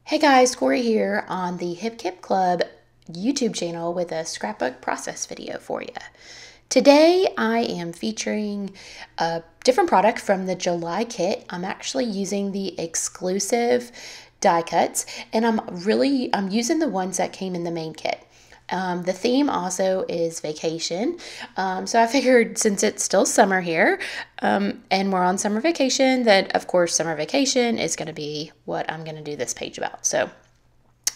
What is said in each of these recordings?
Hey guys, Corrie here on the Hip Kip Club YouTube channel with a scrapbook process video for you. Today I am featuring a different product from the July kit. I'm actually using the exclusive die cuts, and I'm using the ones that came in the main kit. The theme also is vacation. So I figured since it's still summer here and we're on summer vacation, that of course summer vacation is going to be what I'm going to do this page about. So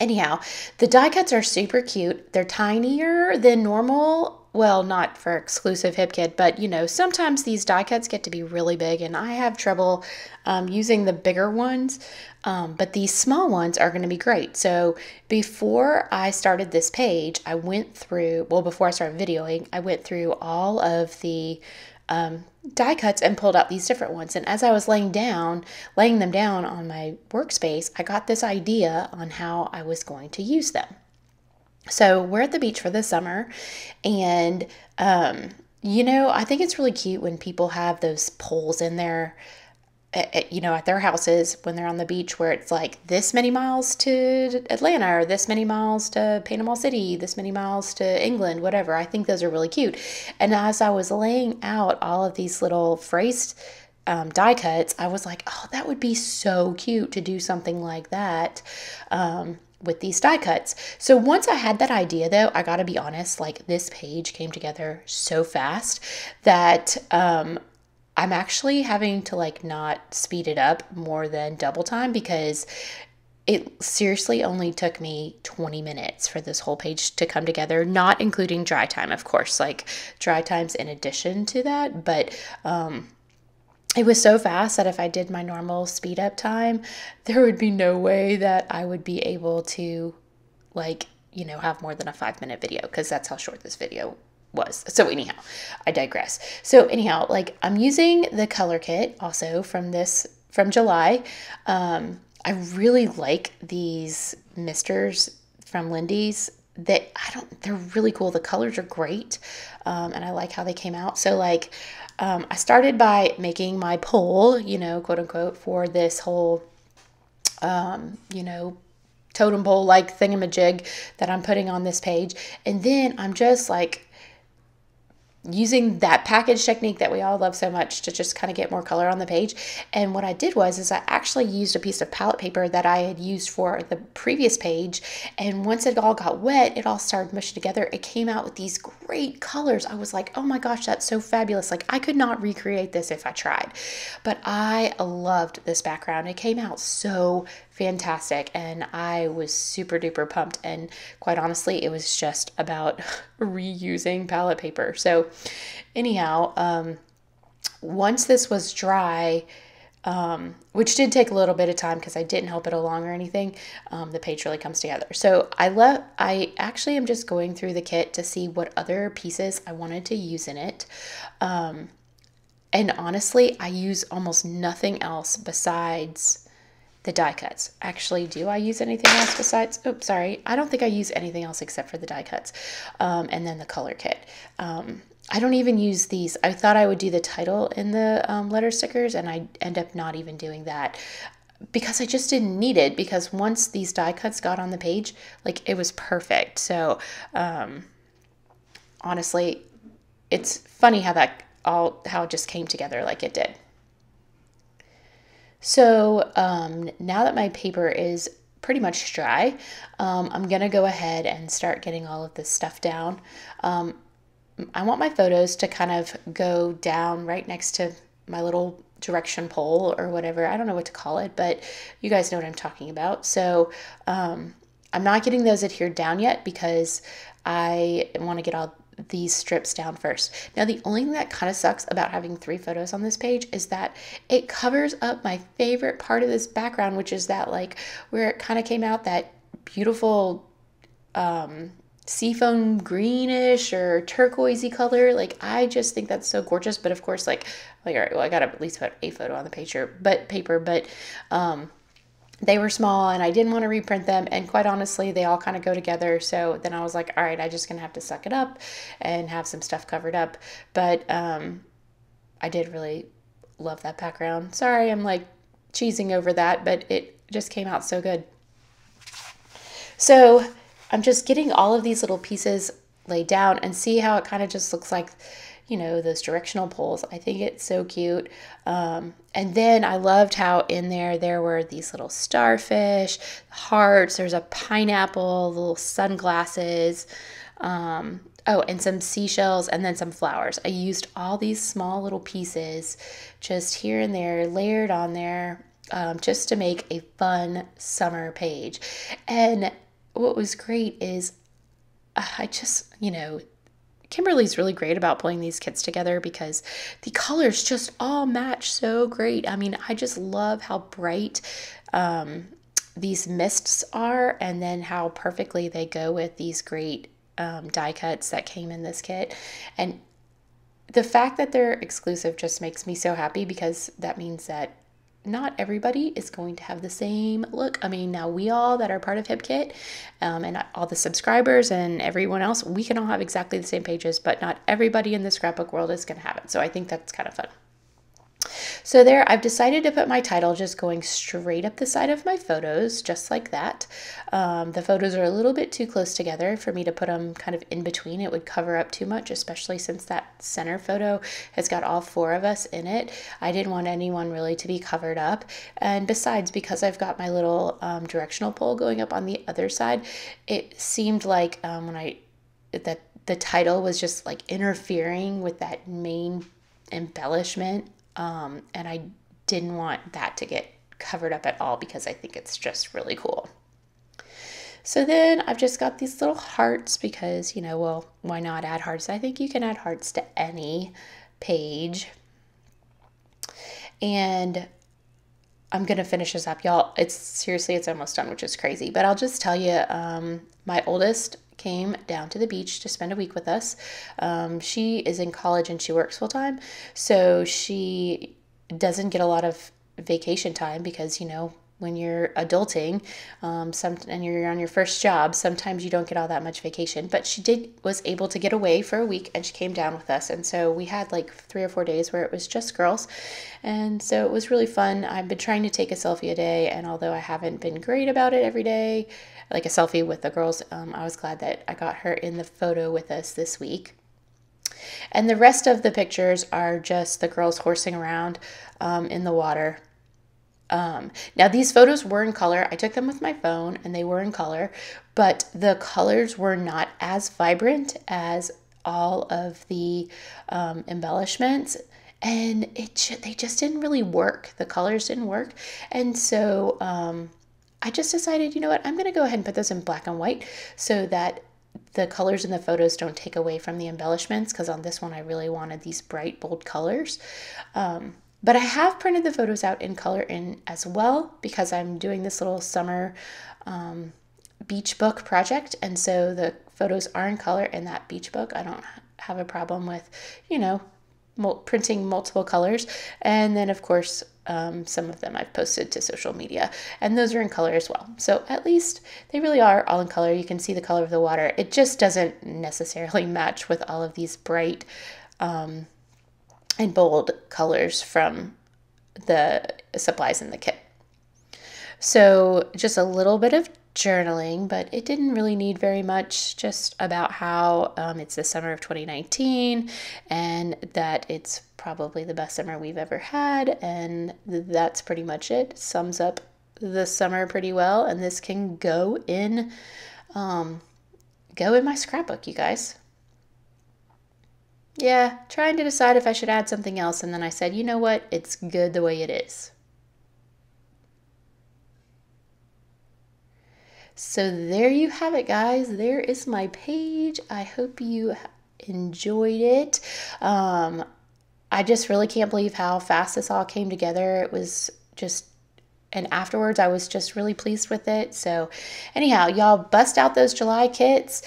anyhow, the die cuts are super cute. They're tinier than normal. Well, not for exclusive hip kit, but sometimes these die cuts get to be really big, and I have trouble using the bigger ones. But these small ones are going to be great. So before I started this page, before I started videoing, I went through all of the die cuts and pulled out these different ones. And as I was laying them down on my workspace, I got this idea on how I was going to use them. So we're at the beach for the summer, and I think it's really cute when people have those poles in there at their houses when they're on the beach, where it's like this many miles to Atlanta, or this many miles to Panama City, this many miles to England, whatever. I think those are really cute. And as I was laying out all of these little phrased die cuts, I was like, oh, that would be so cute to do something like that with these die cuts. So once I had that idea, though, I gotta be honest, like, this page came together so fast that I'm actually having to not speed it up more than double time, because it seriously only took me 20 minutes for this whole page to come together, not including dry time, of course, like dry times in addition to that. But it was so fast that if I did my normal speed up time, there would be no way that I would be able to have more than a 5-minute video, because that's how short this video was. So anyhow, I digress. So anyhow, I'm using the color kit also from July. I really like these misters from Lindy's. They're really cool. The colors are great. And I like how they came out. So I started by making my pole, quote unquote, for this whole, totem pole thingamajig that I'm putting on this page. And then I'm just using that package technique that we all love so much to just kind of get more color on the page. And what I did is I actually used a piece of palette paper that I had used for the previous page, and once it all got wet, it all started mushing together. It came out with these great colors. I was like, oh my gosh, that's so fabulous. I could not recreate this if I tried, but I loved this background. It came out so fantastic, and I was super duper pumped. And quite honestly, it was just about reusing palette paper. So anyhow, once this was dry, which did take a little bit of time because I didn't help it along or anything, the page really comes together. So I actually am just going through the kit to see what other pieces I wanted to use in it. And honestly, I use almost nothing else besides the die cuts. Actually, do I use anything else besides, oops, sorry. I don't think I use anything else except for the die cuts. And then the color kit. I don't even use these. I thought I would do the title in the letter stickers, and I end up not even doing that because I just didn't need it, because once these die cuts got on the page, it was perfect. So honestly, it's funny how it just came together like it did. So now that my paper is pretty much dry, I'm going to go ahead and start getting all of this stuff down. I want my photos to kind of go down right next to my little direction pole or whatever. I don't know what to call it, but you guys know what I'm talking about. So I'm not getting those adhered down yet because I want to get all these strips down first. Now, the only thing that kind of sucks about having 3 photos on this page is that it covers up my favorite part of this background, which is that where it kind of came out that beautiful seafoam greenish or turquoisey color. I just think that's so gorgeous. But of course, all right, well, I gotta at least put a photo on the paper, but they were small and I didn't want to reprint them, and quite honestly, they all kind of go together. So then I was like, all right, I'm just gonna have to suck it up and have some stuff covered up. But I did really love that background. Sorry, I'm cheesing over that, but it just came out so good. So I'm just getting all of these little pieces laid down, and see how it kind of just looks like, you know, those directional poles. I think it's so cute. And then I loved how in there were these little starfish, hearts, there's a pineapple, little sunglasses, oh, and some seashells, and then some flowers. I used all these small little pieces just here and there, layered on there, just to make a fun summer page. And what was great is I just, you know, Kimberly's really great about pulling these kits together because the colors just all match so great. I mean, I just love how bright these mists are, and then how perfectly they go with these great die cuts that came in this kit. And the fact that they're exclusive just makes me so happy, because that means that not everybody is going to have the same look. I mean, now we all that are part of HipKit, and all the subscribers and everyone else, we can all have exactly the same pages, but not everybody in the scrapbook world is going to have it. So I think that's kind of fun. So there, I've decided to put my title just going straight up the side of my photos, just like that. The photos are a little bit too close together for me to put them kind of in between. It would cover up too much, especially since that center photo has got all four of us in it. I didn't want anyone really to be covered up. And besides, because I've got my little directional pole going up on the other side, it seemed like that the title was just like interfering with that main embellishment. And I didn't want that to get covered up at all, because I think it's just really cool. So then I've just got these little hearts because, you know, well, why not add hearts? I think you can add hearts to any page. And I'm going to finish this up, y'all. It's almost done, which is crazy. But I'll just tell you, my oldest came down to the beach to spend a week with us. She is in college and she works full time, so she doesn't get a lot of vacation time because, you know, when you're adulting, and you're on your first job, sometimes you don't get all that much vacation. But she was able to get away for a week, and she came down with us. And so we had like 3 or 4 days where it was just girls. And so it was really fun. I've been trying to take a selfie a day, and although I haven't been great about it every day, like a selfie with the girls, I was glad that I got her in the photo with us this week. And the rest of the pictures are just the girls horsing around in the water. Now these photos were in color. I took them with my phone and they were in color, but the colors were not as vibrant as all of the embellishments, and they just didn't really work. The colors didn't work. And so I just decided, you know what, I'm going to go ahead and put those in black and white so that the colors in the photos don't take away from the embellishments, because on this one I really wanted these bright, bold colors. But I have printed the photos out in color as well, because I'm doing this little summer beach book project. And so the photos are in color in that beach book. I don't have a problem with, you know, printing multiple colors. And then, of course, some of them I've posted to social media, and those are in color as well. So at least they really are all in color. You can see the color of the water. It just doesn't necessarily match with all of these bright and bold colors from the supplies in the kit. So just a little bit of journaling, but it didn't really need very much, just about how it's the summer of 2019 and that it's probably the best summer we've ever had, and that's pretty much it. Sums up the summer pretty well, and this can go in my scrapbook, you guys. Yeah, trying to decide if I should add something else, and then I said, you know what, it's good the way it is. So there you have it, guys. There is my page. I hope you enjoyed it. I just really can't believe how fast this all came together. It was just, and afterwards I was just really pleased with it. So anyhow, y'all bust out those July kits,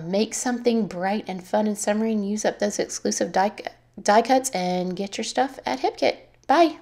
make something bright and fun and summery, and use up those exclusive die cuts, and get your stuff at HipKit. Bye.